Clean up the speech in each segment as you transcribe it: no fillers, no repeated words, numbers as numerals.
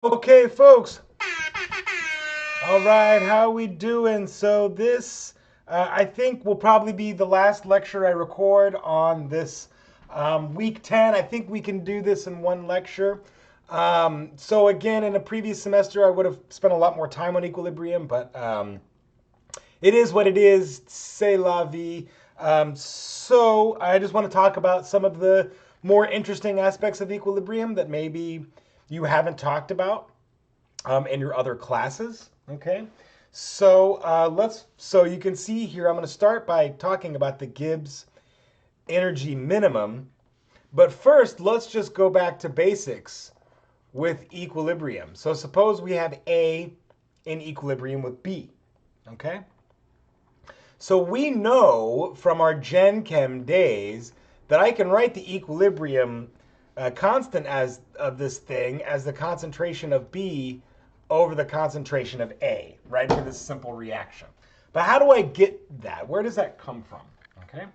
Okay, folks. All right, how we doing? So this, I think, will probably be the last lecture I record on this week 10. I think we can do this in one lecture. So again, in a previous semester, I would have spent a lot more time on equilibrium, but it is what it is. C'est la vie. So I just want to talk about some of the more interesting aspects of equilibrium that maybe you haven't talked about in your other classes. Okay, so so you can see here. I'm going to start by talking about the Gibbs energy minimum, but first let's just go back to basics with equilibrium. So suppose we have A in equilibrium with B. Okay, so we know from our Gen Chem days that I can write the equilibrium constant as of this thing as the concentration of B over the concentration of A, right, for this simple reaction. But how do I get that? Where does that come from? Okay.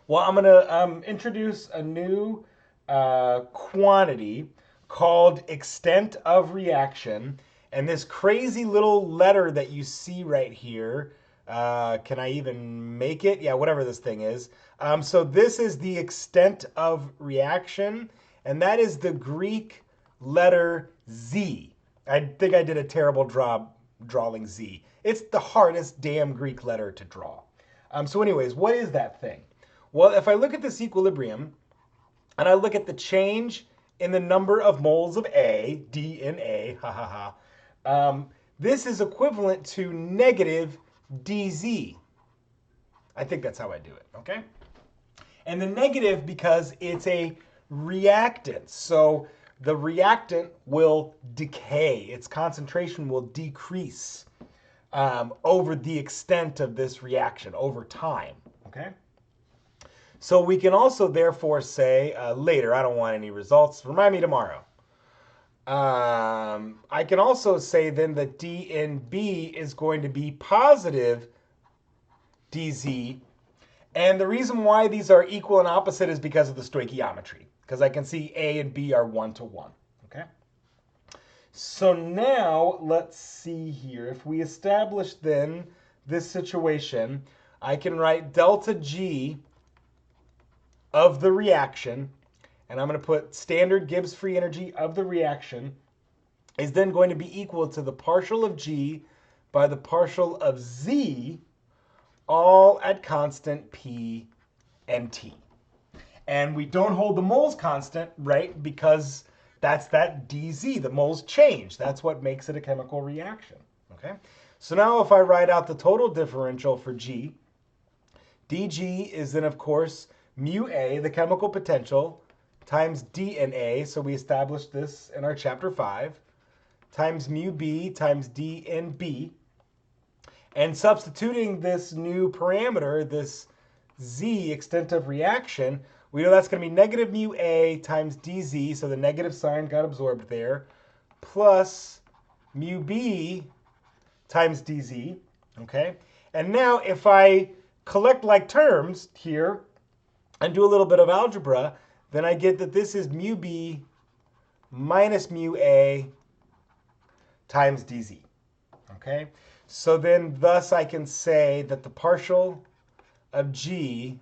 Well, I'm going to introduce a new quantity called extent of reaction. And this crazy little letter that you see right here, can I even make it? Yeah, whatever this thing is. So this is the extent of reaction, and that is the Greek letter Z. I think I did a terrible job drawing Z. It's the hardest damn Greek letter to draw. So anyways, what is that thing? Well, if I look at this equilibrium and I look at the change in the number of moles of A, D in A, ha ha ha, this is equivalent to negative dz. I think that's how I do it, okay? And the negative because it's a reactant. So the reactant will decay. Its concentration will decrease over the extent of this reaction, over time, okay? So we can also therefore say later, I don't want any results, remind me tomorrow. I can also say then that D in B is going to be positive dz. And the reason why these are equal and opposite is because of the stoichiometry, because I can see A and B are 1 to 1. Okay. So now let's see here. If we establish then this situation, I can write delta G of the reaction, and I'm going to put standard Gibbs free energy of the reaction is then going to be equal to the partial of G by the partial of Z, all at constant P and T. And we don't hold the moles constant, right? Because that's that dz. The moles change. That's what makes it a chemical reaction. Okay. So now if I write out the total differential for G, dg is then of course mu A, the chemical potential, times D in A. So we established this in our chapter 5, times mu B times D in B. And substituting this new parameter, this Z, extent of reaction, we know that's going to be negative mu A times dz, so the negative sign got absorbed there, plus mu B times dz, okay? And now if I collect like terms here and do a little bit of algebra, then I get that this is mu B minus mu A times dz, okay? So then thus I can say that the partial of G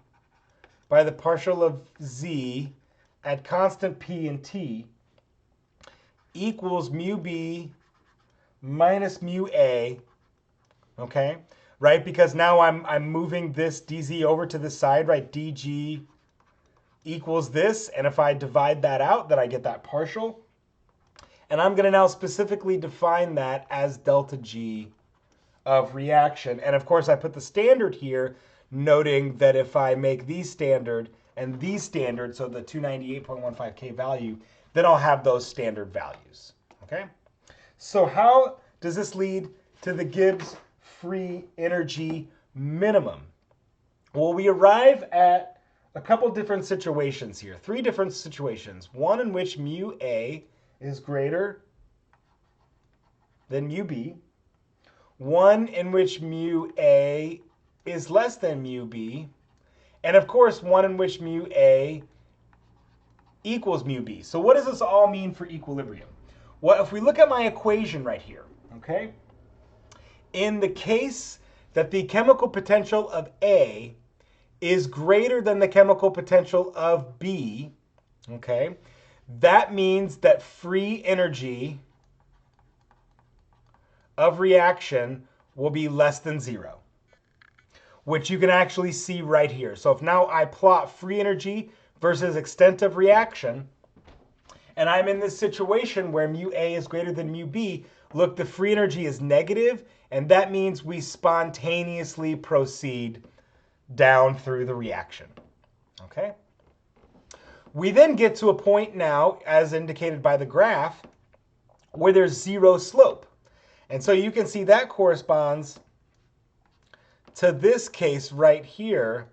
by the partial of Z at constant P and T equals mu B minus mu A, okay? Right, because now I'm moving this dz over to the side, right? dg equals this, and if I divide that out, then I get that partial. And I'm going to now specifically define that as delta G of reaction. And of course, I put the standard here, noting that if I make these standard and these standard, so the 298.15 K value, then I'll have those standard values. Okay? So how does this lead to the Gibbs free energy minimum? Well, we arrive at a couple different situations here, 3 different situations. One in which mu A is greater than mu B. One in which mu A is less than mu B. And of course, one in which mu A equals mu B. So what does this all mean for equilibrium? Well, if we look at my equation right here, okay, in the case that the chemical potential of A is greater than the chemical potential of B, okay, that means that free energy of reaction will be less than 0, which you can actually see right here. So if now I plot free energy versus extent of reaction, and I'm in this situation where mu A is greater than mu B, look, the free energy is negative, and that means we spontaneously proceed down through the reaction, okay? We then get to a point now, as indicated by the graph, where there's 0 slope. And so you can see that corresponds to this case right here.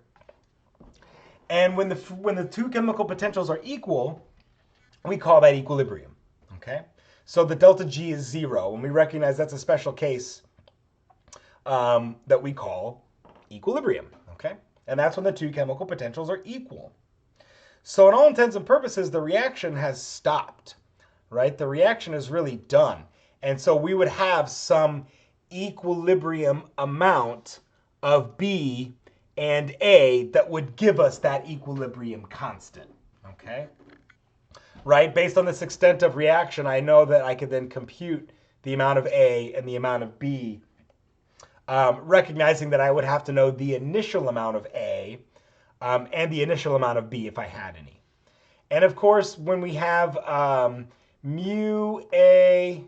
And when the two chemical potentials are equal, we call that equilibrium, okay? So the delta G is 0, and we recognize that's a special case that we call equilibrium, okay? And that's when the two chemical potentials are equal. So in all intents and purposes, the reaction has stopped, right? The reaction is really done. And so we would have some equilibrium amount of B and A that would give us that equilibrium constant, okay? Right? Based on this extent of reaction, I know that I could then compute the amount of A and the amount of B, recognizing that I would have to know the initial amount of A and the initial amount of B if I had any. And of course, when we have mu A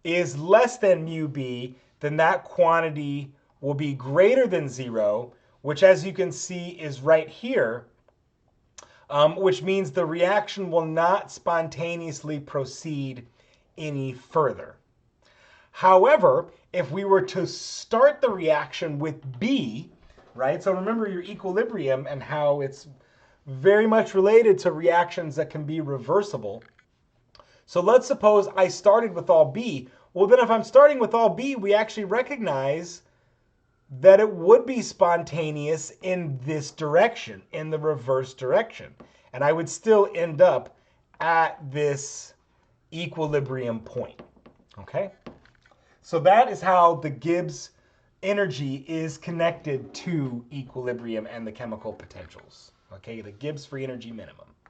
is less than mu B, then that quantity will be greater than 0, which as you can see is right here, which means the reaction will not spontaneously proceed any further. However, if we were to start the reaction with B, right? So remember your equilibrium and how it's very much related to reactions that can be reversible. So let's suppose I started with all B. Well, then if I'm starting with all B, we actually recognize that it would be spontaneous in this direction, in the reverse direction. And I would still end up at this equilibrium point, okay? So that is how the Gibbs energy is connected to equilibrium and the chemical potentials, okay? The Gibbs free energy minimum.